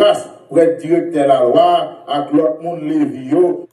classe pour être directeur de la loi, avec l'autre monde Lévio.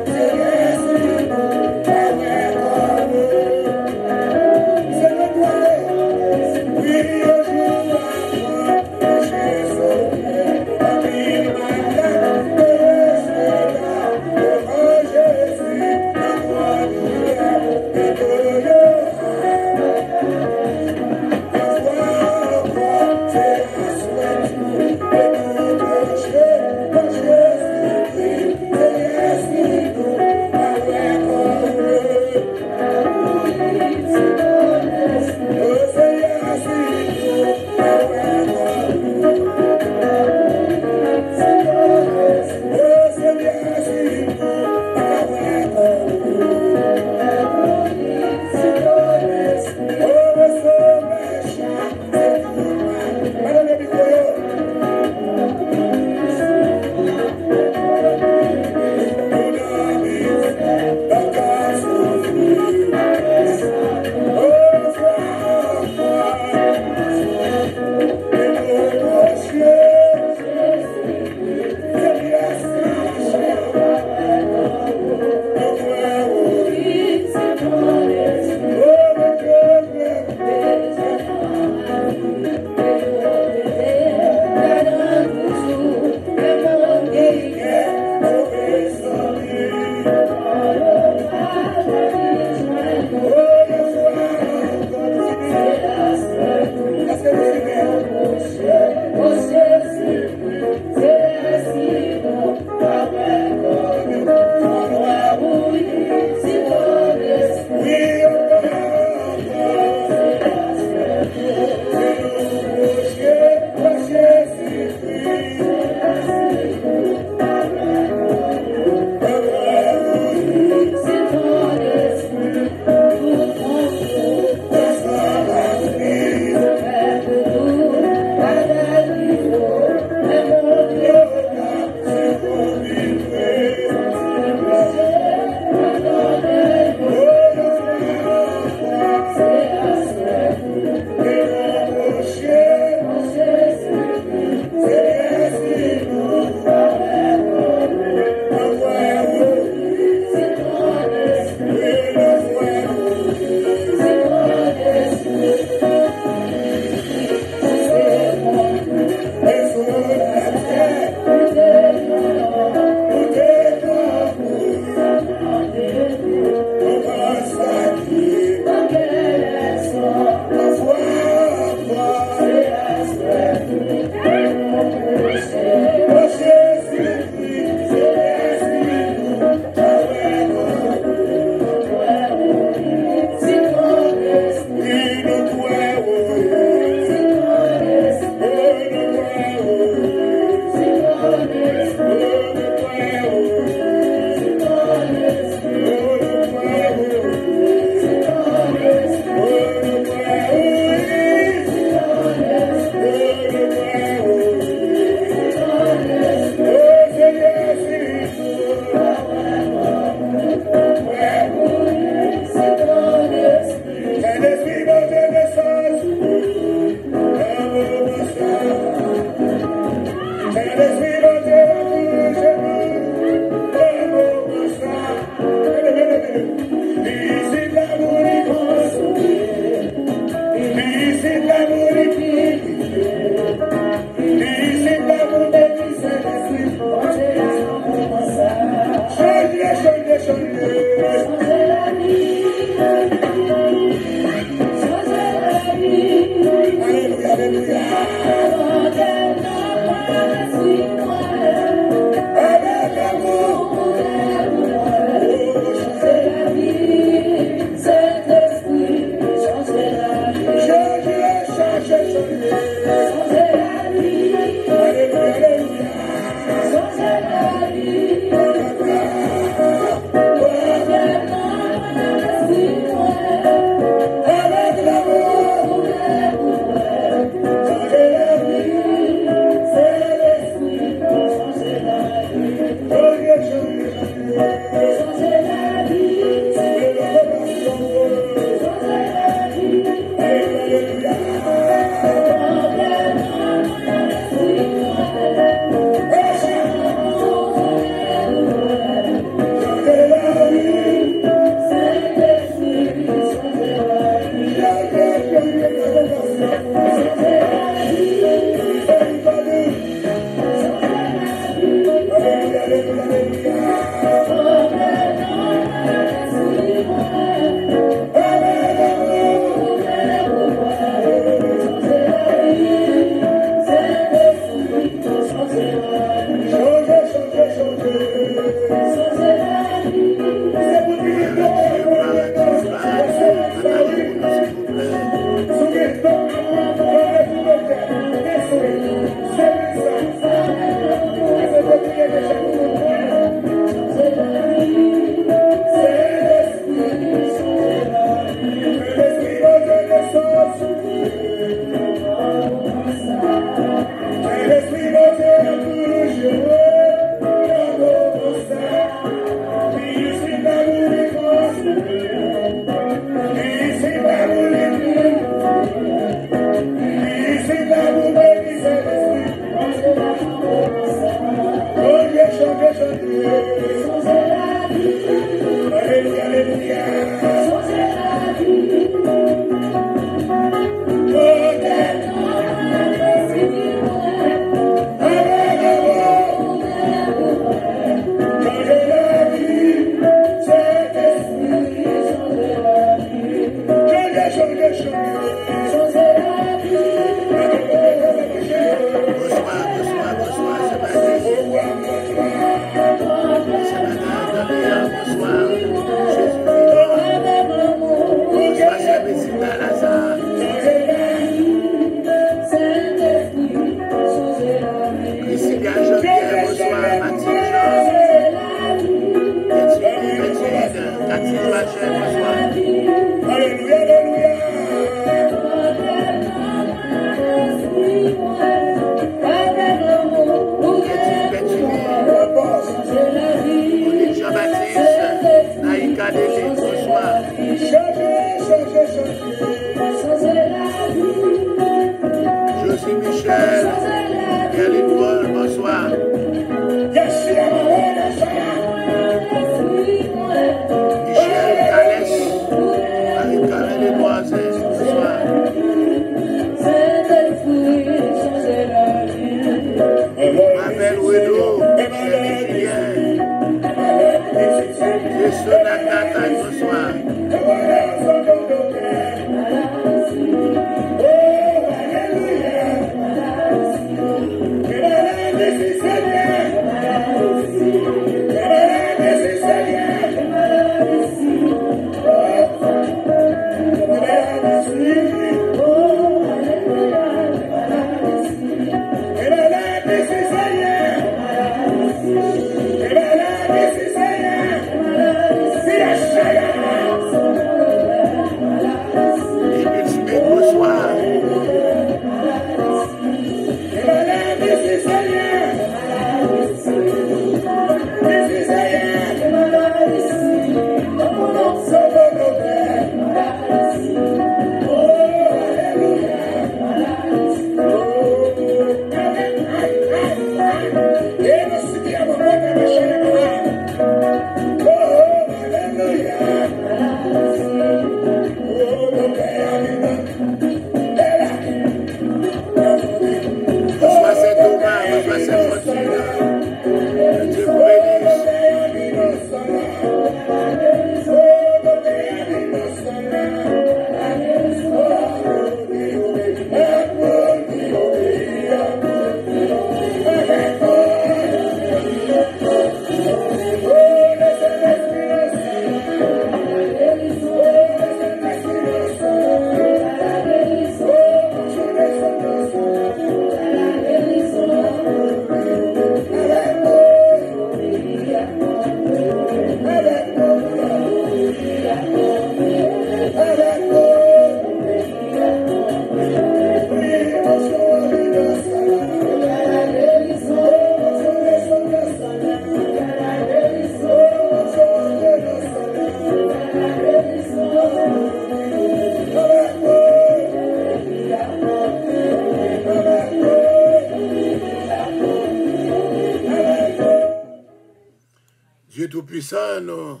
Tout-Puissant, nous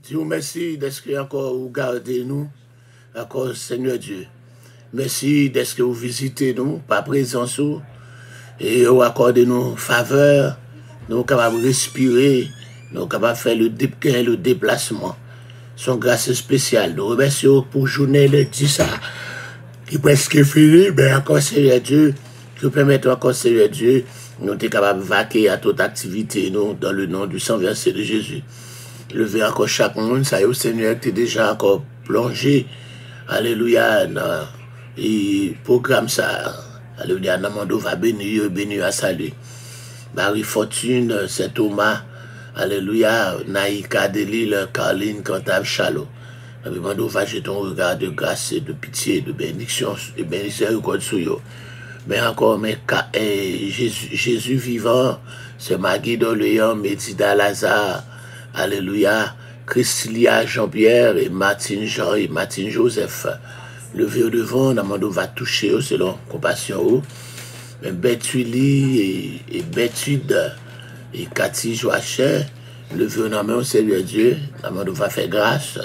disons merci d'être encore vous gardez nous, encore Seigneur Dieu. Merci d'être que vous visitez nous, par présence et vous accordez nous faveur, nous sommes capables de respirer, nous sommes capables de faire le déplacement. Son grâce spéciale. Nous remercions pour journée le 10 qui est presque fini, mais encore Seigneur Dieu, qui permet encore Seigneur Dieu, nous sommes capables de vaquer à toute activité, nous, dans le nom du sang versé de Jésus. Levez encore chaque monde, ça y est, Seigneur, tu es déjà encore plongé, alléluia, dans le programme ça, alléluia, Namando va bénir à salut. Marie Fortune, Saint Thomas, alléluia, Naïka Delille, Caroline, Cantab, Chalo. Namando va jeter ton regard de grâce et de pitié, de bénédiction, de bénédiction, mais encore, mais Jésus vivant, c'est Magui Doléon, Médida Lazare, alléluia, Christilia Jean-Pierre et Martine Jean et Martine Joseph. Levé au devant, Namando va toucher selon compassion. Mais Bethulie et Bethude et Cathy Joachim, levé au nom, Seigneur Dieu, Namando va faire grâce,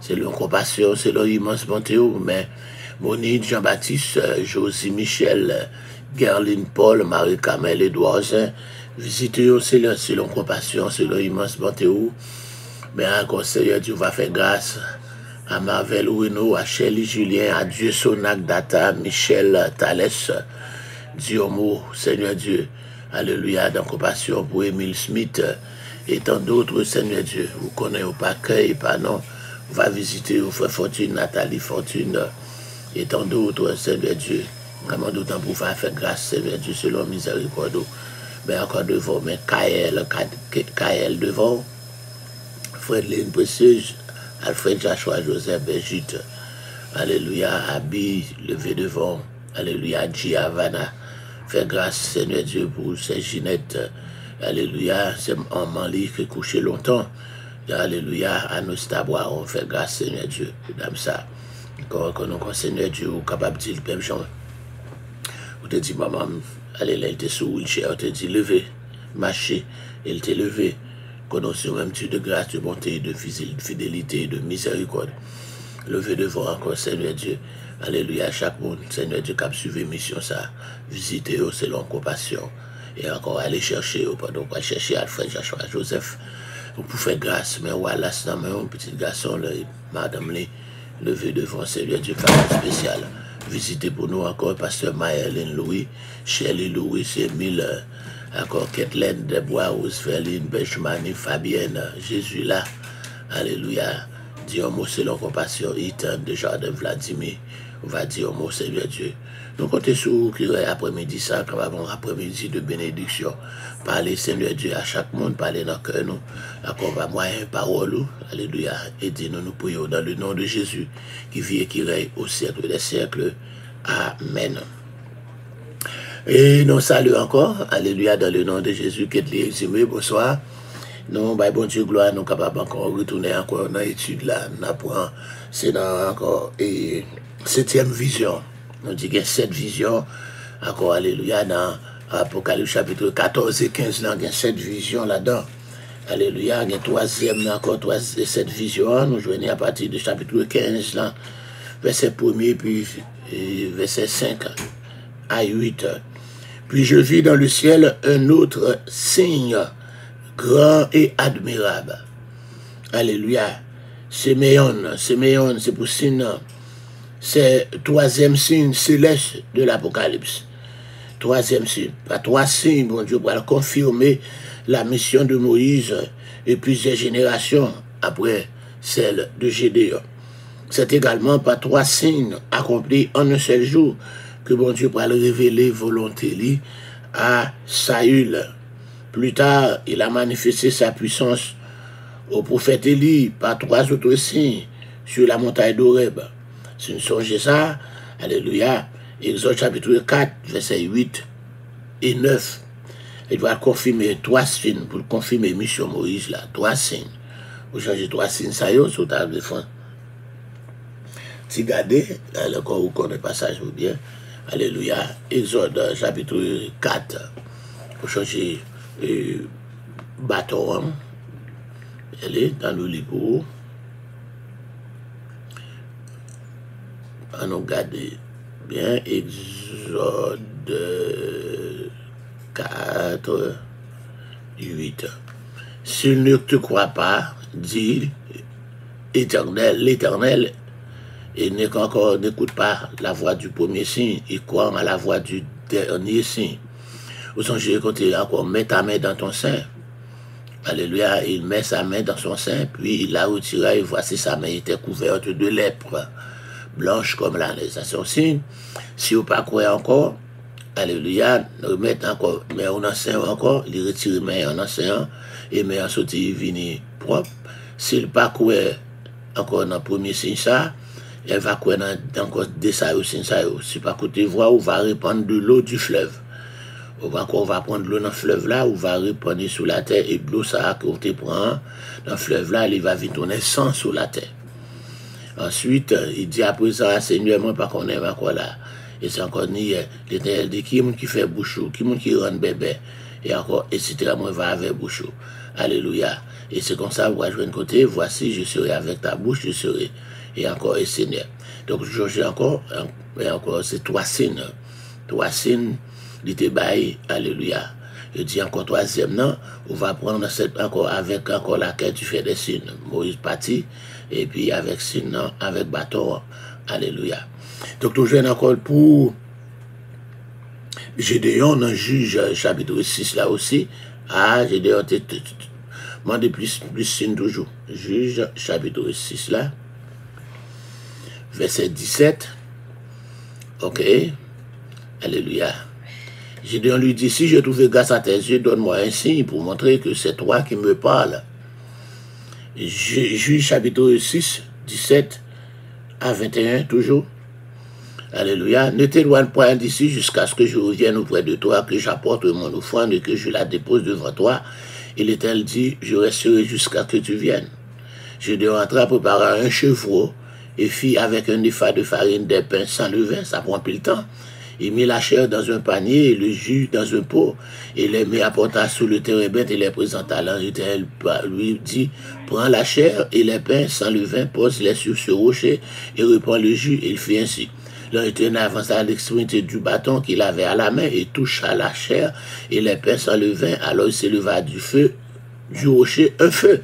selon compassion, selon immense bonté, mais Monique, Jean-Baptiste, Josie Michel, Gerline Paul, Marie-Camille, Edouard, visitez-vous selon compassion, selon immense bonté, mais encore Seigneur Dieu va faire grâce à Marvel Ouino, à Shelly Julien, à Dieu Sonac Data, Michel Thalès, Diomo, Seigneur Dieu, alléluia, dans compassion pour Émile Smith et tant d'autres, Seigneur Dieu, vous connaissez au paquet et pas non, on va visiter au frère Fortune, Nathalie Fortune, et tant d'autres, Seigneur Dieu, vraiment d'autant pour faire grâce, Seigneur Dieu, selon miséricorde, mais encore devant, mais Kaël devant, Fredline Précieuse, Alfred Joshua Joseph Béjute, alléluia, Abi, levé devant, alléluia, Giavana, fais grâce, Seigneur Dieu, pour ces Ginette, alléluia, c'est en Mali qui est couché longtemps, alléluia, à nos tabois, on fait grâce, Seigneur Dieu, dame ça, quand nous, Seigneur Dieu, capable de dire, même Jean, on te dit, maman, allez là, il était sous wheelchair, on te dit, levez, marchez, il t'est levé, connaissons même Dieu de grâce, de bonté, de fidélité, de miséricorde, levez devant encore, Seigneur Dieu, alléluia, chaque monde, Seigneur Dieu, qui a suivi mission ça, visitez-vous selon compassion, et encore aller chercher, pendant qu'on chercher Alfred Joshua Joseph, pour faire grâce, mais voilà, c'est un petit garçon, madame, levé devant Seigneur Dieu, cadeau spécial, visitez pour nous encore, pasteur Maëline Louis, Shelley Louis, Émile, encore Kathleen, Debois, Rosefeline, Benjamini, Fabienne, Jésus là, alléluia, dis un mot selon compassion, Ethan, de Jardin Vladimir, on va dire un mot Seigneur Dieu. Nous comptons sur vous qui après-midi ça, comme avant après-midi de bénédiction, parler Seigneur Dieu à chaque monde, parler dans le cœur nous, encore va moyen parole, alléluia, et dis-nous, nous prions dans le nom de Jésus, qui vit et qui règne au siècle des siècles. Amen. Et nous saluons encore, alléluia, dans le nom de Jésus, qui est l'eximé, bonsoir. Nous, bah, bon Dieu, gloire, nous sommes capables encore retourner encore dans l'étude là, nous apprenons, c'est dans encore, et 7e vision. On dit qu'il y a 7 visions, encore, alléluia, dans Apocalypse chapitre 14 et 15, là, il y a 7 visions là-dedans. Alléluia, il y a 3e, encore 7 visions, nous joignons à partir du chapitre 15, là, verset 1er, puis verset 5 à 8. Puis je vis dans le ciel un autre signe, grand et admirable. Alléluia. Séméon, c'est pour signe. C'est 3e signe céleste de l'Apocalypse. 3e signe. Pas 3 signes, bon Dieu, pour confirmer la mission de Moïse et plusieurs générations après celle de Gédéon. C'est également par 3 signes accomplis en un seul jour que bon Dieu pourra révéler volonté à Saül. Plus tard, il a manifesté sa puissance au prophète Élie par 3 autres signes sur la montagne d'Horeb. Si nous songez ça, alléluia, Exode chapitre 4, verset 8 et 9. Il doit confirmer 3 signes pour confirmer mission Moïse là, 3 signes. Vous changez 3 signes, ça y est, sur table de fond. Si regardez, encore vous connaissez le passage bien, alléluia, Exode chapitre 4, vous changez bâton, Elle est dans le livre. On regarde bien Exode 4, 8. S'il ne te croit pas, dit l'Éternel, et n'écoute pas la voix du premier signe, il croit à la voix du dernier signe. Au songez quand il encore met ta main dans ton sein. Alléluia, il met sa main dans son sein, puis il la retira, et voici sa main était couverte de lèpre, blanche comme la neige. C'est son signe. Si vous ne croyez pas encore, alléluia, remettre encore, mais on enseigne encore, il retire mais en enseignant, et mais en sorti, il vient propre. S'il ne pas croire encore dans le premier signe ça, elle va croire dans encore des signe ça. Si pas côté voix, on va répandre de l'eau du fleuve. On va prendre l'eau dans le fleuve là, on va répandre sur la terre, et de l'eau ça, qu'on te prend dans le fleuve là, il va vite tourner sang sur la terre. Ensuite, il dit après ça, Seigneur, moi pas qu'on est encore là. Et c'est encore ni l'Éternel dit qui est qui fait bouchou, qui est qui rend bébé, et encore, etc. Moi va avec bouchou. Alléluia. Et c'est comme ça, vous voyez de côté, voici, je serai avec ta bouche, je serai. Et encore, et Seigneur. Donc, j'ai encore, et encore, c'est trois signes. Trois signes, il te baille, alléluia. Je dis encore troisième, non, on va prendre cette, encore, avec encore laquelle tu fais des signes. Moïse parti, et puis avec signe, non, avec bâton, alléluia. Donc, toujours encore pour Gédéon, dans Juge, chapitre 6, là aussi, Gédéon, demandez plus signe toujours. Juge, chapitre 6, là, verset 17, ok, alléluia. Gédéon lui dit, si je trouve grâce à tes yeux, donne-moi un signe pour montrer que c'est toi qui me parles. Juge, chapitre 6, 17 à 21, toujours. Alléluia. Ne t'éloigne point d'ici jusqu'à ce que je revienne auprès de toi, que j'apporte mon offrande et que je la dépose devant toi. Et l'Éternel dit, je resterai jusqu'à ce que tu viennes. Gédéon entra, prépara un chevreau et fit avec un épha de farine des pains sans levain, ça prend plus le temps. Il mit la chair dans un panier et le jus dans un pot, et les mit apporta sous le térébinthe et les présenta. L'Éternel lui dit, prends la chair et les pains sans levain, pose-les sur ce rocher et reprends le jus, et il fit ainsi. L'Éternel avança à l'extrémité du bâton qu'il avait à la main et toucha la chair et les pains sans levain. Alors il s'éleva du feu, du rocher, un feu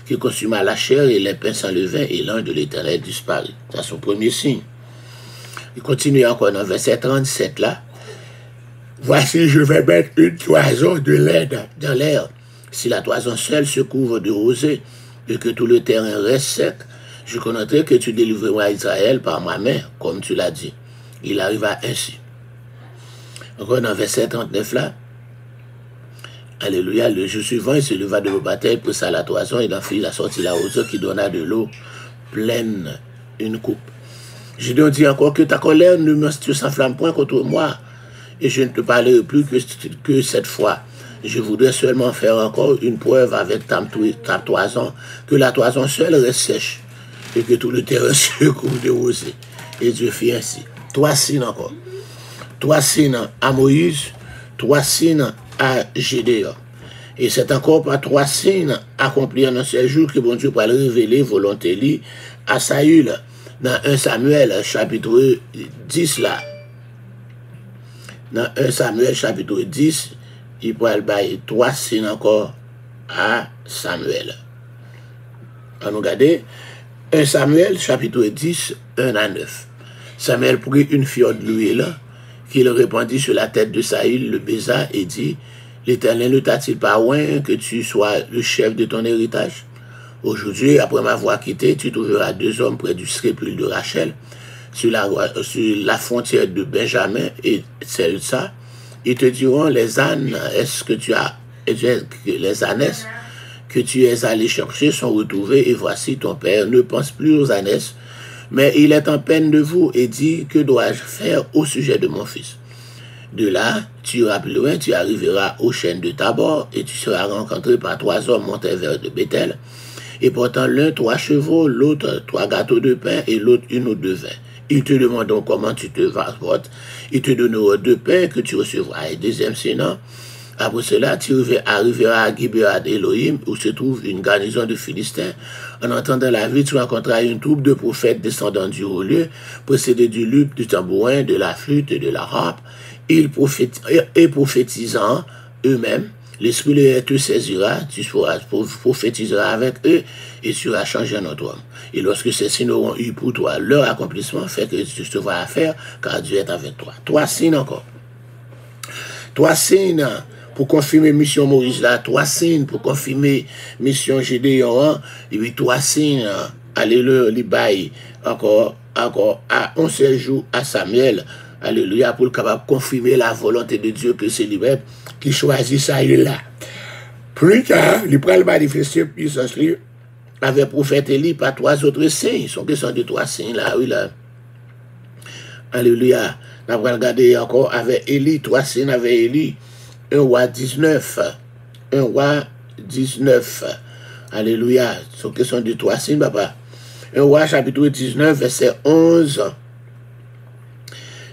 qui consuma la chair et les pains sans levain, et l'ange de l'Éternel disparut. C'est son premier signe. Il continue encore dans verset 37 là. Voici, je vais mettre une toison de laine dans l'air. Si la toison seule se couvre de rosée et que tout le terrain reste sec, je connaîtrai que tu délivreras Israël par ma main, comme tu l'as dit. Il arriva ainsi. Encore dans verset 39 là. Alléluia. Le jour suivant, il se leva de la bataille, poussa la toison et d'en fit la sortie la hauteur qui donna de l'eau pleine une coupe. Gédéon dit encore que ta colère ne s'enflamme point contre moi, et je ne te parlerai plus que cette fois. Je voudrais seulement faire encore une preuve avec ta toison, que la toison seule reste sèche, et que tout le terrain se couvre de rosée. Et Dieu fit ainsi. Trois signes encore. Trois signes à Moïse, trois signes à Gédéon. Et c'est encore par trois signes accomplis en un seul jour que bon Dieu pourra révéler volonté à Saül. Dans 1 Samuel chapitre 10 là, dans 1 Samuel chapitre 10, il pourra bailler trois signes encore à Samuel. On regarde 1 Samuel chapitre 10, 1 à 9. Samuel prit une fiole d'huile qu'il répandit sur la tête de Saül, le baisa et dit, l'Éternel ne t'a-t-il pas oint que tu sois le chef de ton héritage? Aujourd'hui, après m'avoir quitté, tu trouveras deux hommes près du sépulcre de Rachel, sur la frontière de Benjamin et celle de ça. Ils te diront, les ânes, les ânesses que tu es allé chercher sont retrouvés, et voici ton père ne pense plus aux ânesses, mais il est en peine de vous et dit, que dois-je faire au sujet de mon fils? De là, tu iras plus loin, tu arriveras aux chênes de Tabor, et tu seras rencontré par trois hommes montés vers de Bethel, et portant l'un 3 chevaux, l'autre 3 gâteaux de pain, et l'autre une ou deux vins. Ils te demanderont comment tu te vas. Ils te donneront 2 pains que tu recevras. Et deuxième signe, Après cela, tu arriveras à Gibéat Elohim, où se trouve une garnison de Philistins. En entendant la vie, tu rencontras une troupe de prophètes descendant du haut lieu, précédés du luth, du tambourin, de la flûte et de la harpe. Ils prophétisant eux-mêmes, l'Esprit de te saisira, tu prophétiseras avec eux, et tu seras changé en autre homme. Et lorsque ces signes auront eu pour toi leur accomplissement, fait que tu te vas à faire, car Dieu est avec toi. 3 signes encore. 3 signes pour confirmer mission Moïse là, 3 signes pour confirmer mission Gédéon, et puis 3 signes, alléluia, les bails, encore, à 11 jours à Samuel, alléluia, pour le capable de confirmer la volonté de Dieu que c'est lui-même qui choisit ça, il est là. Plus tard, il prend le manifester puissance lui, avec le prophète Élie par 3 autres signes, sont question de 3 signes là, oui là. Alléluia. On va regarder encore avec Élie, 3 signes avec Élie. 1 roi 19. 1 roi 19. Alléluia. C'est question de 3 signes, papa. 1 roi chapitre 19, verset 11.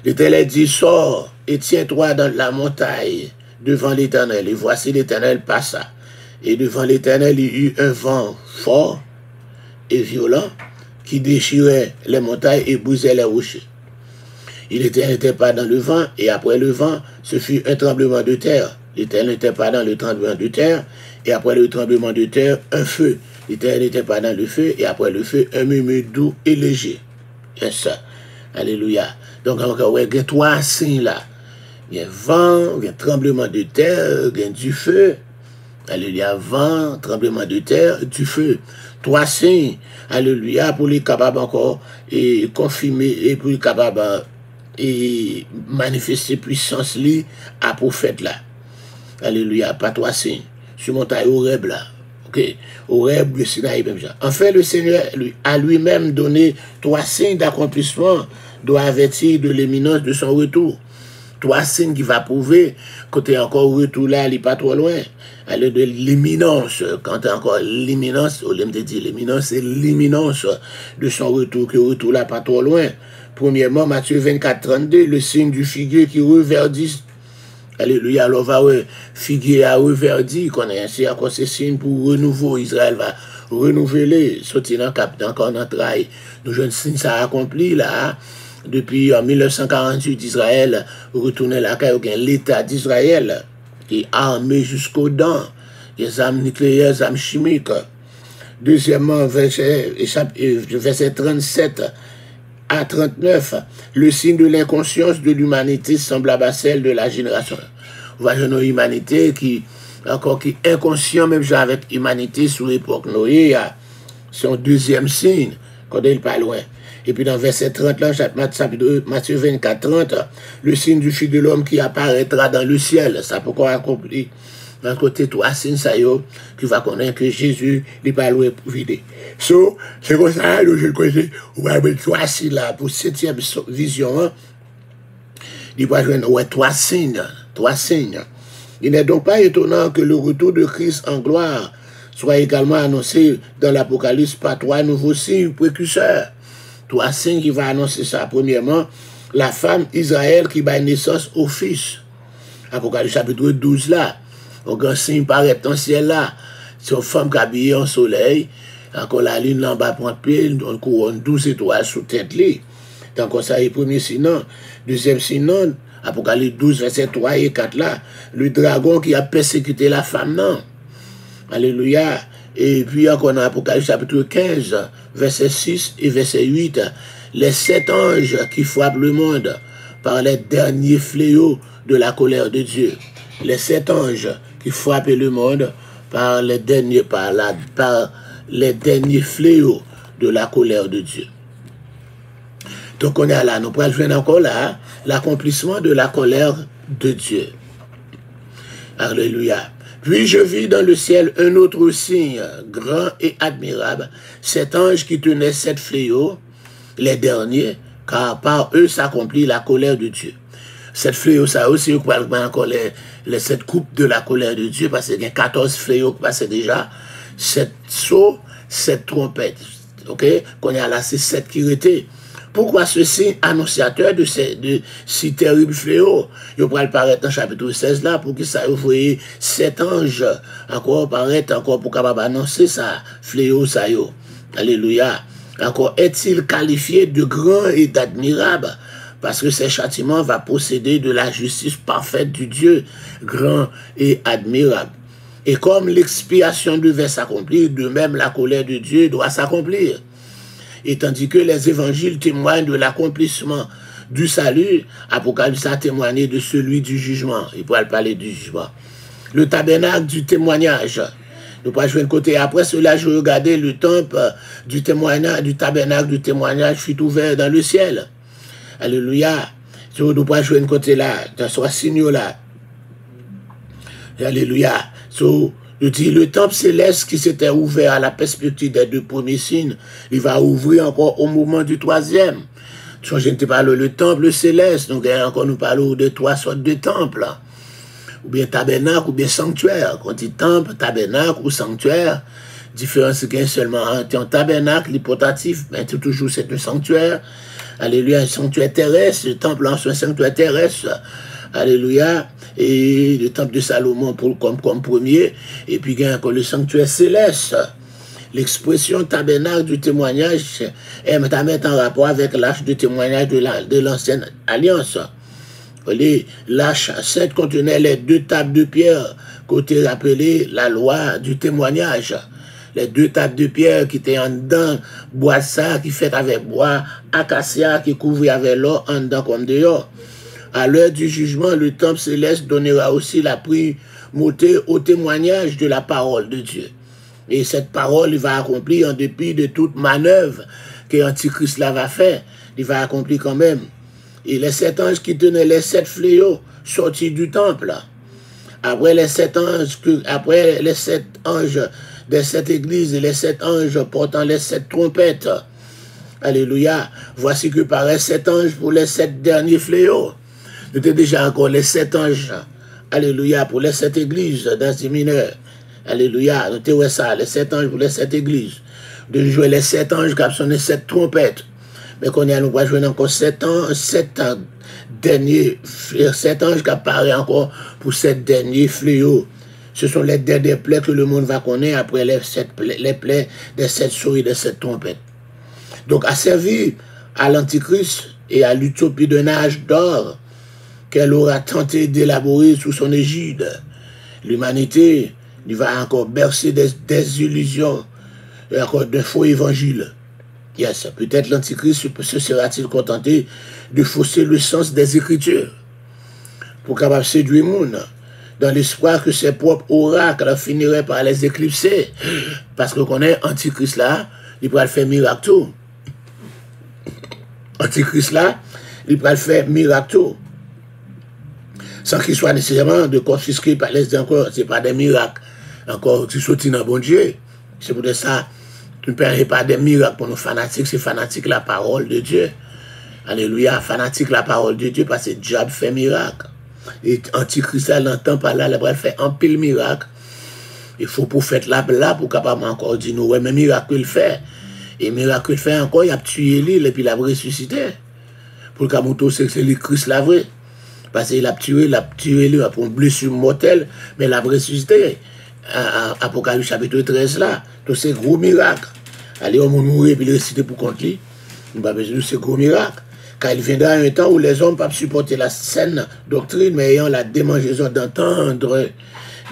L'Éternel dit, sors et tiens-toi dans la montagne devant l'Éternel. Et voici l'Éternel passa. Et devant l'Éternel, il y eut un vent fort et violent qui déchirait les montagnes et brisait les rochers. Il n'était pas dans le vent, et après le vent, ce fut un tremblement de terre. L'Éternel n'était pas dans le tremblement de terre, et après le tremblement de terre, un feu. L'Éternel n'était pas dans le feu, et après le feu, un murmure doux et léger. C'est ça. Alléluia. Donc, encore, il y a 3 signes là. Il y a vent, il y a tremblement de terre, il y a du feu. Alléluia. Vent, tremblement de terre, du feu. 3 signes. Alléluia. Pour les capables encore, et confirmer, et pour les capables, et manifester puissance li à prophète là. Alléluia, pas 3 signes. Sur montagne Horeb là. Ok. Horeb, le Sinaï, même ça. Enfin, le Seigneur a lui-même donné 3 signes d'accomplissement, doit avertir de l'éminence de son retour. 3 signes qui va prouver que tu es encore retour là, il n'est pas trop loin. Alors de l'imminence, quand tu as encore l'imminence, au lieu de dire l'imminence, c'est l'imminence de son retour, que le retour là pas trop loin. Premièrement, Matthieu 24, 32, le signe du figuier qui reverdit. Alléluia, alors va figuier à reverdir, qu'on a ainsi encore ces signes pour renouveau. Israël va renouveler, sortir dans le cap, encore dans le travail. Nous jeunes signes, ça a accompli là. Depuis 1948, Israël retourne là, l'État d'Israël qui est armé jusqu'aux dents, les armes nucléaires, les armes chimiques. Deuxièmement, verset 37 à 39, le signe de l'inconscience de l'humanité semblable à celle de la génération. Vous voyez une humanité qui est inconscient, même avec l'humanité sous l'époque Noé, son deuxième signe, quand il n'est pas loin. Et puis dans verset 30, là, Matthieu 24, 30, le signe du Fils de l'homme qui apparaîtra dans le ciel. Ça pourquoi accompli. D'un côté, 3 signes, ça y est, qui va connaître que Jésus n'est pas loin pour vider. So, c'est comme ça, le jeune côté, on va mettre 3 signes là, pour 7e vision, hein. Il va jouer 3 signes, 3 signes. Il n'est donc pas étonnant que le retour de Christ en gloire soit également annoncé dans l'Apocalypse par 3 nouveaux signes précurseurs. 3 signes qui va annoncer ça. Premièrement, la femme Israël qui va naissance au fils. Apocalypse chapitre 12 là. Donc un signe paraît dans le ciel là. C'est une femme qui habillée en soleil. Encore la lune là en bas prend pied. On couronne 12 étoiles sous tête li. Donc ça est le premier signe. Deuxième signe, Apocalypse 12 verset 3 et 4 là. Le dragon qui a persécuté la femme non. Alléluia. Et puis encore dans Apocalypse chapitre 15, verset 6 et verset 8, les 7 anges qui frappent le monde par les derniers fléaux de la colère de Dieu. Les 7 anges qui frappent le monde par les derniers fléaux de la colère de Dieu. Donc on est là, nous pourrons jouer encore là, l'accomplissement de la colère de Dieu. Alléluia. Puis je vis dans le ciel un autre signe, grand et admirable, 7 anges qui tenaient 7 fléaux, les derniers, car par eux s'accomplit la colère de Dieu. 7 fléaux, ça aussi, on parle encore les 7 coupes de la colère de Dieu, parce qu'il y a 14 fléaux qui passaient déjà, 7 sceaux, 7 trompettes. Ok? Qu'on y a là, c'est 7 qui étaient. Pourquoi ce signe annonciateur de si terribles fléaux? Il va apparaître dans chapitre 16 là, pour que ça, vous voyez, 7 anges encore apparaître, encore pour capable annoncer ça, fléau, ça yo. Alléluia. Encore, est-il qualifié de grand et d'admirable? Parce que ces châtiments va procéder de la justice parfaite du Dieu, grand et admirable. Et comme l'expiation devait s'accomplir, de même la colère de Dieu doit s'accomplir. Et tandis que les évangiles témoignent de l'accomplissement du salut, Apocalypse a témoigné de celui du jugement. Il pourra parler du jugement. Le tabernacle du témoignage. Nous pourrons jouer de côté. Après cela, je regardais le temple du témoignage, du tabernacle du témoignage fut ouvert dans le ciel. Alléluia. Nous pourrons jouer de côté là, dans ce signe là. Alléluia. Je dis, le temple céleste qui s'était ouvert à la perspective des 2 premiers signes, il va ouvrir encore au moment du 3e. Je ne te parle le temple céleste, donc encore nous parlons de 3 sortes de temples. Ou bien tabernacle, ou bien sanctuaire. Quand on dit temple, tabernacle ou sanctuaire, différence qu'il y a seulement entre un tabernacle, l'hypotatif, mais toujours c'est un sanctuaire. Alléluia, un sanctuaire terrestre, le temple c'est un sanctuaire terrestre. Alléluia. Et le temple de Salomon comme premier, et puis il y a encore le sanctuaire céleste. L'expression tabernacle du témoignage est à mettre en rapport avec l'arche de témoignage de l'ancienne alliance. L'arche 7 contenait les 2 tables de pierre côté rappelé la loi du témoignage. Les 2 tables de pierre qui étaient en dedans, bois ça, qui fait avec bois, acacia, qui couvrait avec l'or en dedans comme dehors. À l'heure du jugement, le temple céleste donnera aussi la primauté au témoignage de la parole de Dieu. Et cette parole, il va accomplir en dépit de toute manœuvre que l'Antichrist là va faire. Il va accomplir quand même. Et les 7 anges qui tenaient les 7 fléaux sortis du temple. Après les 7 anges des 7 églises et les 7 anges portant les 7 trompettes. Alléluia. Voici que paraît 7 anges pour les 7 derniers fléaux. C'était déjà encore les 7 anges. Alléluia. Pour les 7 églises d'Asie mineure. Alléluia. Notez ça. Les 7 anges pour les 7 églises. De jouer les 7 anges qui sont les 7 trompettes. Mais qu'on a, nous va jouer encore 7 derniers, 7 anges qui apparaissent encore pour 7 derniers fléaux. Ce sont les derniers plaies que le monde va connaître après les plaies des 7 souris, des 7 trompettes. Donc, à servir à l'Antichrist et à l'utopie d'un âge d'or qu'elle aura tenté d'élaborer sous son égide, l'humanité va encore bercer des illusions et encore d'un faux évangile. Yes, peut-être l'Antichrist se sera-t-il contenté de fausser le sens des Écritures pour capable séduire le monde dans l'espoir que ses propres oracles finiraient par les éclipser. Parce que qu'on est Antichrist là, il pourra faire miracle tout. Antichrist là, il pourra faire miracle tout. Sans qu'il soit nécessairement de confisquer par les encore, c'est pas des miracles. Encore, tu sortis dans bon Dieu. C'est pour ça. Tu ne permets pas des miracles pour nos fanatiques, c'est fanatique la parole de Dieu. Alléluia, fanatique la parole de Dieu, parce que diable fait miracle. Et Antichrist, elle n'entend pas là, elle fait un pile miracle. Il faut pour faire là pour capable encore dire nous, ouais, mais miracle il fait. Et miracle il fait encore, il a tué l'île et puis il a ressuscité. Pour le Kamoto, c'est le Christ la vraie. Parce qu'il a tué lui pour une blessure mortelle, mais il a ressuscité. Apocalypse chapitre 13 là, donc c'est gros miracle. Allez, on mourir et puis le réciter pour contre lui. On va besoin de ce gros miracle. Car il viendra un temps où les hommes ne peuvent pas supporter la saine doctrine, mais ayant la démangeaison d'entendre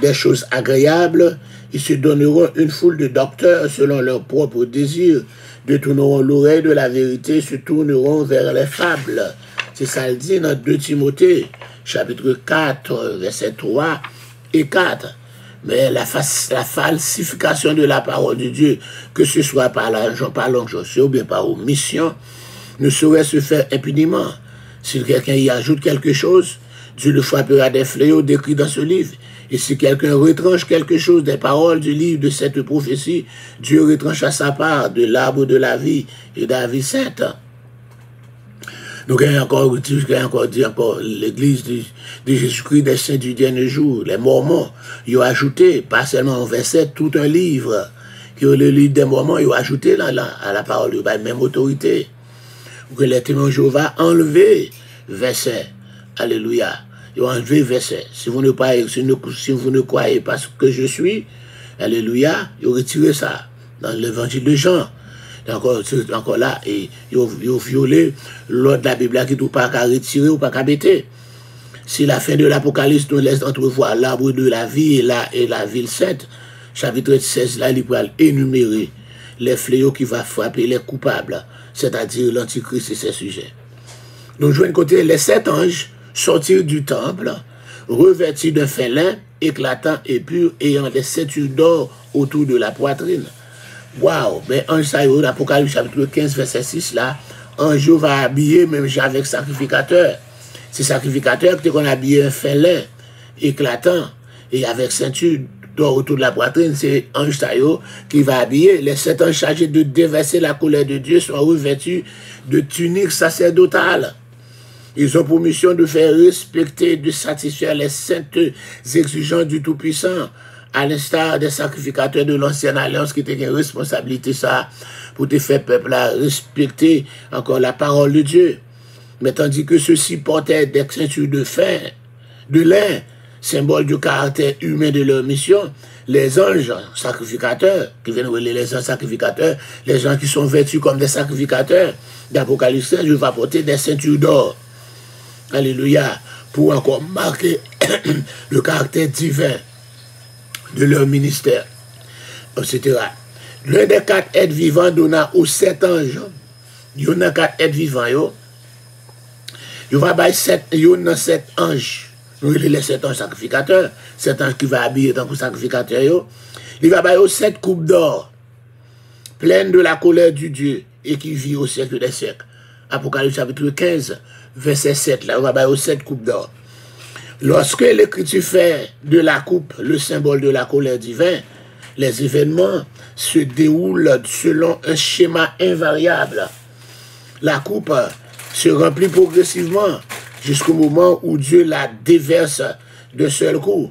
des choses agréables, ils se donneront une foule de docteurs selon leurs propres désirs, détourneront l'oreille de la vérité, se tourneront vers les fables. C'est ça le dit dans 2 Timothée, chapitre 4, versets 3 et 4. Mais la falsification de la parole de Dieu, que ce soit par l'argent, par l'onction ou bien par omission, ne saurait se faire impunément. Si quelqu'un y ajoute quelque chose, Dieu le frappera des fléaux décrits dans ce livre. Et si quelqu'un retranche quelque chose des paroles du livre de cette prophétie, Dieu retranche à sa part de l'arbre de la vie et de la vie sainte. Donc, il y a encore dit l'église de Jésus-Christ des saints du dernier jour, les Mormons, ils ont ajouté, pas seulement un verset, tout un livre, qui est le livre des Mormons, ils ont ajouté à la parole, ils ont la même autorité. Pour que les témoins de Jéhovah enlevent verset. Alléluia. Ils ont enlevé verset. Si vous ne croyez pas ce que je suis, alléluia, ils ont retiré ça dans l'évangile de Jean. Encore là, et ils ont violé l'ordre de la Bible qui ne pas qu'à retirer ou pas qu'à bêter. Si la fin de l'Apocalypse nous laisse entrevoir l'arbre de la vie et la ville sainte, chapitre 16, là, il va énumérer les fléaux qui vont frapper les coupables, c'est-à-dire l'Antichrist et ses sujets. Donc, je vais côté les 7 anges sortir du temple, revêtus d'un fin lin, éclatant et pur, ayant des ceintures d'or autour de la poitrine. Waouh! Mais ange ça, l'Apocalypse chapitre 15, verset 6, là, ange va habiller même avec sacrificateur. C'est sacrificateur qui qu'on habillé un fin lin, éclatant, et avec ceinture d'or autour de la poitrine, c'est ange Taïo qui va habiller. Les 7 anges chargés de déverser la colère de Dieu sont revêtus de tuniques sacerdotales. Ils ont pour mission de faire respecter, de satisfaire les saintes exigences du Tout-Puissant, à l'instar des sacrificateurs de l'ancienne alliance qui étaient une responsabilité ça pour te faire peuple à respecter encore la parole de Dieu. Mais tandis que ceux-ci portaient des ceintures de lin, symbole du caractère humain de leur mission, les anges sacrificateurs, qui viennent relier les anges sacrificateurs, les gens qui sont vêtus comme des sacrificateurs d'Apocalypse 16, je vais porter des ceintures d'or. Alléluia, pour encore marquer le caractère divin de leur ministère, etc. L'un des 4 êtres vivants donna aux 7 anges. Il y en a 4 êtres vivants. Il va avoir 7 anges. Les 7 anges sacrificateurs. 7 anges qui va habiller tant que sacrificateur. Il va avoir 7 coupes d'or, pleines de la colère du Dieu, et qui vit au siècle des siècles. Apocalypse chapitre 15, verset 7. Là, il va avoir 7 coupes d'or. Lorsque l'Écriture fait de la coupe le symbole de la colère divine, les événements se déroulent selon un schéma invariable. La coupe se remplit progressivement jusqu'au moment où Dieu la déverse d'un seul coup.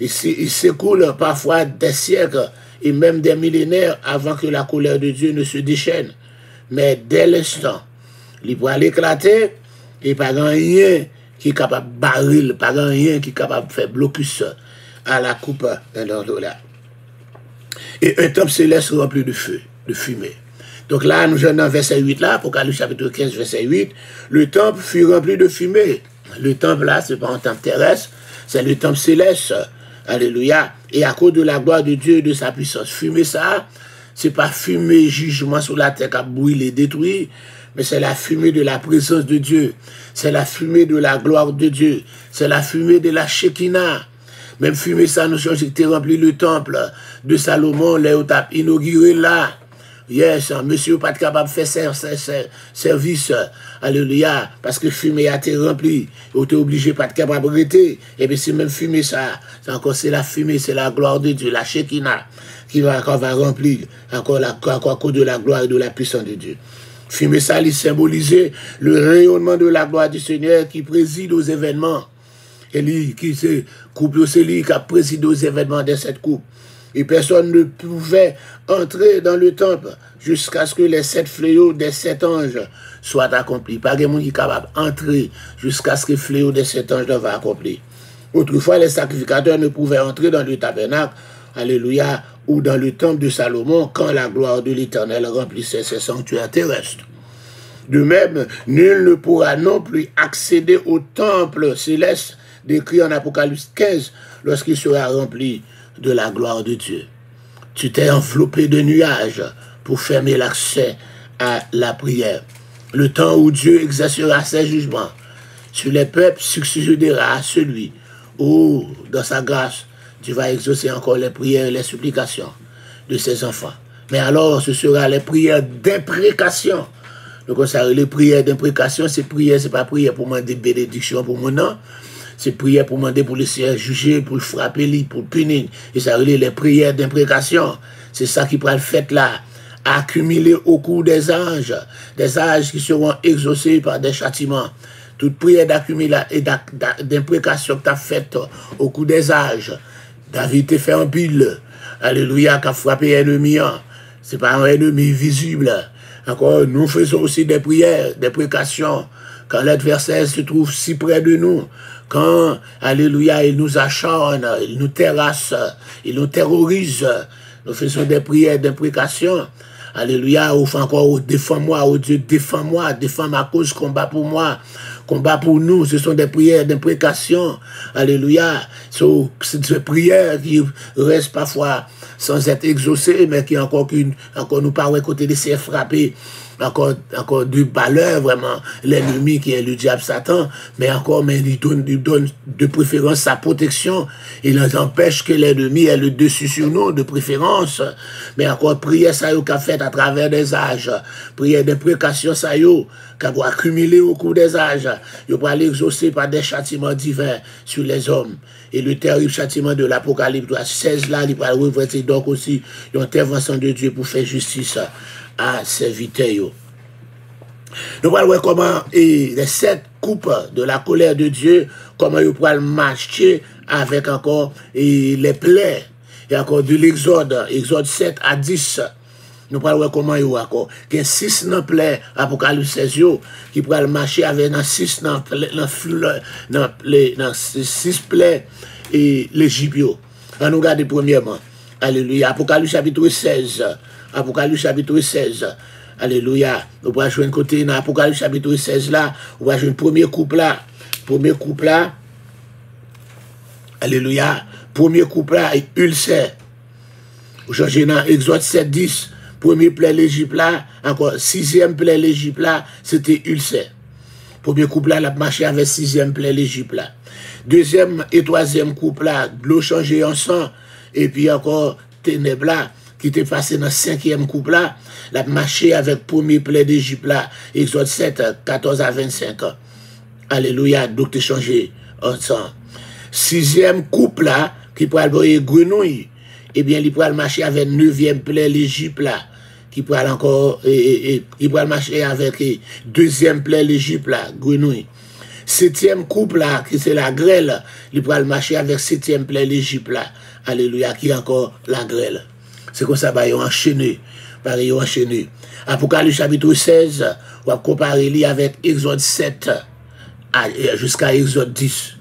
Il s'écoule parfois des siècles et même des millénaires avant que la colère de Dieu ne se déchaîne. Mais dès l'instant, il va l'éclater et pas rien qui est capable de barrer, pas rien qui est capable de faire blocus à la coupe d'un là. Et un temple céleste rempli de feu, de fumée. Donc là, nous sommes dans verset 8 là, Apocalypse chapitre 15, verset 8. Le temple fut rempli de fumée. Le temple là, ce n'est pas un temple terrestre, c'est le temple céleste. Alléluia. Et à cause de la gloire de Dieu et de sa puissance. Fumée ça, c'est pas fumée jugement sur la terre qui a brûlé, détruit, mais c'est la fumée de la présence de Dieu. C'est la fumée de la gloire de Dieu. C'est la fumée de la Shekinah. Même fumée ça, nous sommes qui rempli le temple de Salomon, les étapes inaugurées là. Yes, monsieur pas capable de faire service, alléluia, parce que fumée a été rempli, ou t'es obligé pas de capable de arrêter. Et bien c'est même fumée ça, c'est la fumée, c'est la gloire de Dieu, la Shekinah, qui va remplir encore à cause de la gloire et de la puissance de Dieu. Fumée ça, il symbolisait le rayonnement de la gloire du Seigneur qui préside aux événements. Et lui, qui se coupe, c'est lui qui a présidé aux événements de cette coupe. Et personne ne pouvait entrer dans le temple jusqu'à ce que les 7 fléaux des 7 anges soient accomplis. Pas de monde qui est capable d'entrer jusqu'à ce que les fléaux des 7 anges soient accomplis. Autrefois, les sacrificateurs ne pouvaient entrer dans le tabernacle, alléluia, ou dans le temple de Salomon quand la gloire de l'Éternel remplissait ses sanctuaires terrestres. De même, nul ne pourra non plus accéder au temple céleste décrit en Apocalypse 15 lorsqu'il sera rempli de la gloire de Dieu. Tu t'es enveloppé de nuages pour fermer l'accès à la prière. Le temps où Dieu exercera ses jugements sur les peuples succédera à celui où, dans sa grâce, Dieu va exaucer encore les prières et les supplications de ses enfants. Mais alors, ce sera les prières d'imprécation. Donc, les prières d'imprécation, c'est pas prière pour demander bénédiction pour mon nom. C'est prière pour demander pour le Seigneur juger, pour le frapper, pour le punir. Et ça relève les prières d'imprécation. C'est ça qui pourra le fait là. Accumuler au cours des anges qui seront exaucés par des châtiments. Toute prière d'accumulation et d'imprécation que tu as faite au cours des âges. David t'a fait un pile. Alléluia, qui a frappé l'ennemi. c'est pas un ennemi visible. Encore, nous faisons aussi des prières, des précautions. Quand l'adversaire se trouve si près de nous, quand, alléluia, il nous acharne, il nous terrasse, il nous terrorise, nous faisons des prières, des précautions. Alléluia, ou encore, défends-moi, oh Dieu, défends-moi, défends ma cause, combat pour moi, combat pour nous. Ce sont des prières, des précautions. Alléluia. C'est des prières qui restent parfois sans être exaucées, mais qui encore nous parlent côté de ces frappés. Encore du malheur, vraiment, l'ennemi qui est le diable Satan, mais il donne de préférence sa protection. Il empêche que l'ennemi ait le dessus sur nous, de préférence. Mais encore, prière ça y qu'a fait à travers des âges. Prière des précautions ça y qu'a accumulé au cours des âges. Il va aller exaucer par des châtiments divins sur les hommes. Et le terrible châtiment de l'Apocalypse 16 là, il va reverser donc aussi l'intervention de Dieu pour faire justice à serviteurs. Nous allons voir comment les 7 coupes de la colère de Dieu, comment ils pourront marcher avec encore les plaies. Et encore de l'Exode, Exode 7 à 10. Nous allons voir comment ils ont encore. Il y a 6 plaies, Apocalypse 16, qui pourront marcher avec 6 plaies et l'Égypte. On nous regarde premièrement. Alléluia. Apocalypse chapitre 16. Apocalypse chapitre 16. Alléluia. On va jouer un côté dans Apocalypse chapitre 16 là. On va jouer un premier couple là. Premier couple là. Alléluia. Premier couple là, ulcère. Aujourd'hui dans Exode 7, 10. Premier plaie l'Égypte là. Encore 6e plaie l'Égypte là. C'était ulcère. Premier couple là, la marché avec 6e plaie l'Égypte là. Deuxième et troisième couple là, l'eau changée en sang. Et puis encore ténèbres là, qui était passé dans 5e couple là, la marché avec premier plaie d'Égypte là, Exode 7, 14 à 25. Alléluia, donc t'es changé en sang. 6e couple là, qui pourrait avoir grenouille, eh bien, il pourrait marcher avec 9e plaie l'Égypte là, qui pourrait encore, il pourrait marcher avec 2e plaie l'Égypte là, grenouille. 7e couple là, qui c'est la grêle, il pourrait marcher avec 7e plaie l'Égypte là, alléluia, qui est encore la grêle. C'est comme ça, ils ont enchaîné. Ils ont enchaîné. Apocalypse chapitre 16, on va comparer lui avec Exode 7 jusqu'à Exode 10.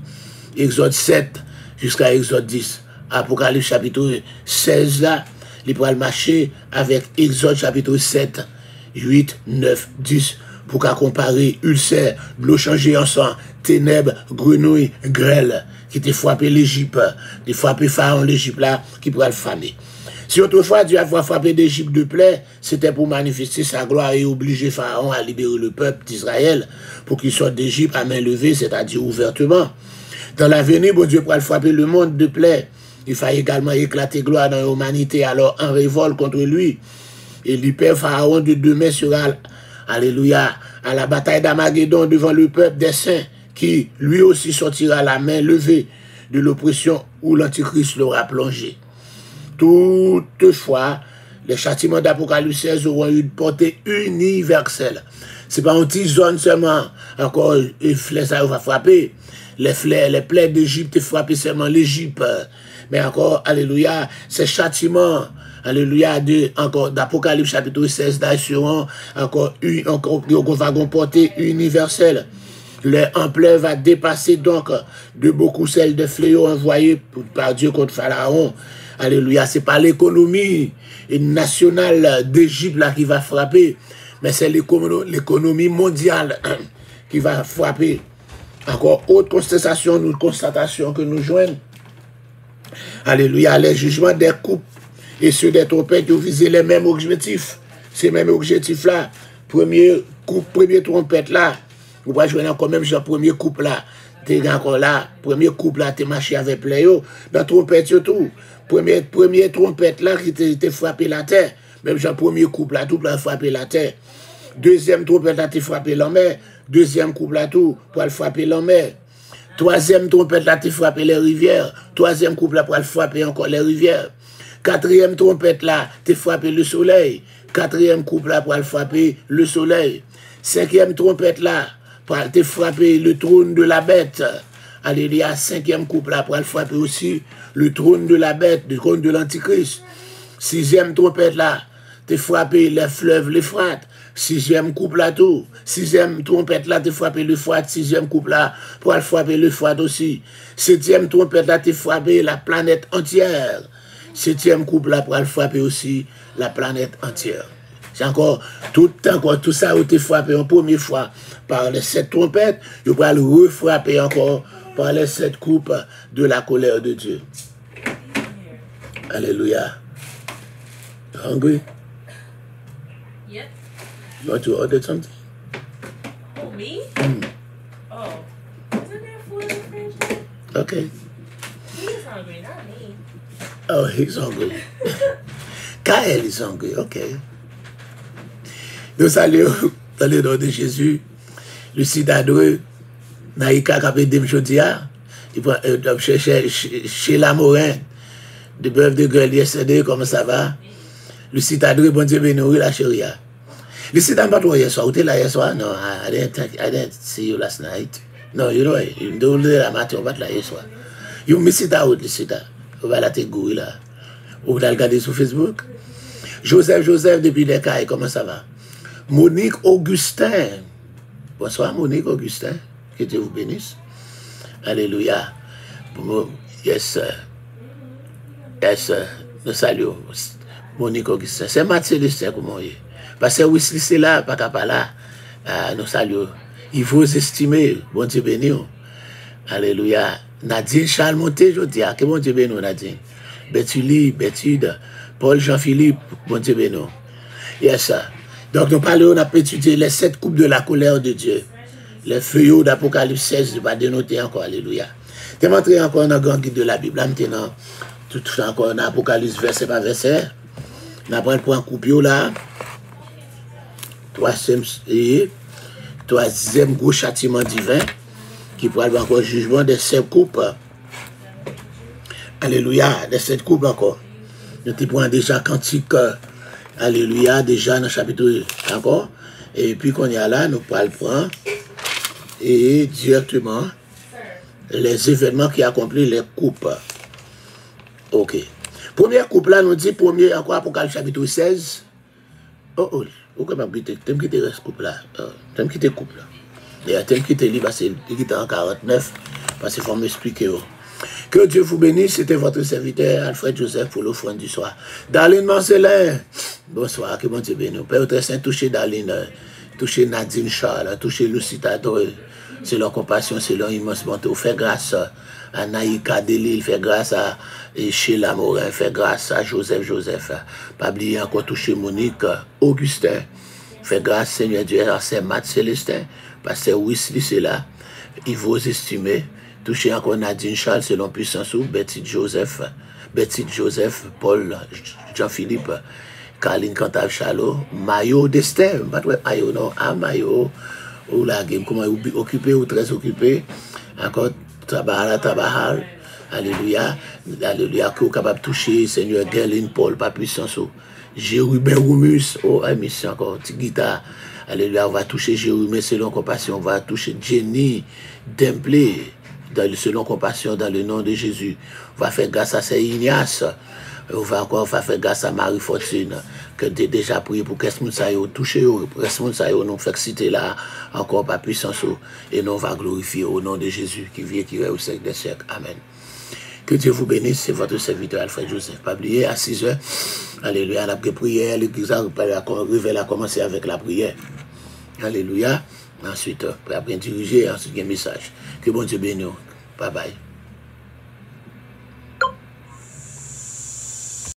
Exode 7 jusqu'à Exode 10. Apocalypse chapitre 16 là, il pourra marcher avec Exode chapitre 7, 8, 9, 10. Pour qu'à comparer ulcère, l'eau changée en sang, ténèbres, grenouilles, grêle, qui t'a frappé l'Égypte, qui frappé Pharaon l'Égypte là, qui pourra le famer. Si autrefois Dieu a frappé l'Égypte de plaie, c'était pour manifester sa gloire et obliger Pharaon à libérer le peuple d'Israël pour qu'il sorte d'Égypte à main levée, c'est-à-dire ouvertement. Dans l'avenir, bon Dieu pourra frapper le monde de plaie. Il fallait également éclater gloire dans l'humanité, alors en révolte contre lui. Et l'hyper Pharaon de demain sera, alléluia, à la bataille d'Armageddon devant le peuple des saints, qui lui aussi sortira la main levée de l'oppression où l'Antichrist l'aura plongé. Toutefois, les châtiments d'Apocalypse 16 auront une portée universelle. Ce n'est pas une petite zone seulement, encore, les flèches ça va frapper. Les plaies d'Égypte frappent seulement l'Égypte. Mais encore, alléluia, ces châtiments, alléluia, d'Apocalypse chapitre 16, seront encore va portée universelle. L'ampleur va dépasser donc de beaucoup celles de fléaux envoyés par Dieu contre Pharaon. Alléluia, c'est pas l'économie nationale d'Égypte là qui va frapper, mais c'est l'économie mondiale qui va frapper. Encore autre constatation que nous joignons. Alléluia, les jugements des coupes et ceux des trompettes ont visé les mêmes objectifs. Ces mêmes objectifs-là, premier trompette là, vous voyez, je vais encore même le premier couple là, t'es encore là, premier couple là, t'es marché avec Pléo, dans trompette surtout, premier trompette là qui t'es frappé la terre, même le premier couple là, tout là frappé la terre. Deuxième trompette là, t'es frappé la mer, deuxième couple là, tout, pour le frapper la mer. Troisième trompette là, t'es frappé les rivières, troisième couple là, pour le frapper encore les rivières. Quatrième trompette là, t'es frappé le soleil, quatrième couple là, pour le frapper le soleil. Cinquième trompette là, pour te frapper le trône de la bête. Alléluia, cinquième couple là, pour le frapper aussi le trône de la bête, le trône de l'Antichrist. Sixième trompette là, t'es frappé les fleuves, l'Euphrate. 6e couple là tout. 6e trompette là, t'es frappé l'Euphrate. 6e couple là, pour aller frapper l'Euphrate aussi. 7e trompette là, t'es frappé la planète entière. 7e couple là, pour aller frapper aussi la planète entière. C'est encore tout ça a été frappé en première fois par les 7 trompettes. Il va le refrapper encore par les 7 coupes de la colère de Dieu. Alléluia. Hungry? Yep. You want to order something? Oh, me? Oh. Isn't there food in the fridge? Okay. He's hungry, not me. Oh, he's hungry. Kael is hungry, okay. Nous saluons dans le nom de Jésus. Le citadin, Naïka Kapé Demchodia, il va chercher chez la Morin, de bœuf de gueule, yesterday, comment ça va? Le citadin, bon Dieu, béni, la chérie. Le citadin, pas toi hier soir, ou t'es là hier soir? No, I didn't see you last night. No, you know, you don't do la matin, on va là hier soir. You miss it out, le citadin. On va là, t'es goût, là. Ou vous allez regarder sur Facebook. Joseph, depuis les cailles, comment ça va? Monique Augustin. Bonsoir, Monique Augustin. Que Dieu vous bénisse. Alléluia. Yes, sir. Yes, sir. Nous saluons. Monique Augustin. C'est Mathieu Célestin, comment il est. Parce que Wesley, c'est là, pas qu'à pas là. Nous saluons. Il faut estimer. Bon Dieu béni. Alléluia. Nadine Charles Monté, je dis. Que bon Dieu béni, Nadine. Bétude. Paul Jean-Philippe, bon Dieu béni. Yes, sir. Donc, nous parlons, on a étudié les 7 coupes de la colère de Dieu. Les feuillots d'Apocalypse 16, je ne vais pas dénoter encore, alléluia. Tu es montré encore dans le grand guide de la Bible. Là, maintenant, tout encore dans Apocalypse, verset par verset. On apprend pour un coupio là. Troisième gros châtiment divin, qui pourra avoir encore jugement des 7 coupes. Alléluia, des 7 coupes encore. Nous te prenons déjà cantique. Alléluia, déjà dans le chapitre encore. Et puis qu'on y a là, nous pourrons le prendre et directement les événements qui accomplissent les coupes. Ok. Première coupe là, nous dit, premier encore Apocalypse chapitre 16. Oh, pourquoi pas quitter? Tu me quitter cette coupe là. Tu me quitter coupe là. Et tu me quitter lui parce qu'il est en 49. Parce qu'il faut m'expliquer. Que Dieu vous bénisse, c'était votre serviteur Alfred Joseph pour l'offrande du soir. Darlene Marcelin, bonsoir, que bon Dieu bénisse. Père très saint, touchez Darlene, touchez Nadine Charles, touchez Lucie Tadore. C'est leur compassion, c'est leur immense bonté. Fait grâce à Naïka Delil, fait grâce à Sheila Morin, fait grâce à Joseph. Pas oublier encore toucher Monique Augustin. Fait grâce, Seigneur Dieu, à Saint Matt Célestin, Pasteur Wesley, c'est là. Il vous estimer. Touché encore Nadine Charles, selon puissance ou Betty Joseph, Paul Jean-Philippe, Caroline Cantave Chalot, Mayo Destin, pas de Mayo, non, Mayo, ou la game, comment occupé ou très occupé, encore Tabahal, alléluia, que vous capable de toucher, Seigneur Gerlin Paul, pas puissance ou, Jérubin Roumus, oh, mission encore, petite guitare, alléluia, on va toucher Jérubin selon compassion, on va toucher Jenny Demplé, selon compassion dans le nom de Jésus. On va faire grâce à Saint Ignace. On va faire grâce à Marie Fortune, que tu as déjà prié pour que ce monde ça ait touché, pour que ce monde ça ait nous fait citer là, encore par puissance. Et nous on va glorifier au nom de Jésus qui vit et qui est au siècle des siècles. Amen. Que Dieu vous bénisse, c'est votre serviteur Alfred Joseph. Pas oublier, à 6 h, alléluia, la prière, l'église a commencé avec la prière. Alléluia. Ensuite, après diriger, ensuite un message. Que bon Dieu bénisse. Bye bye.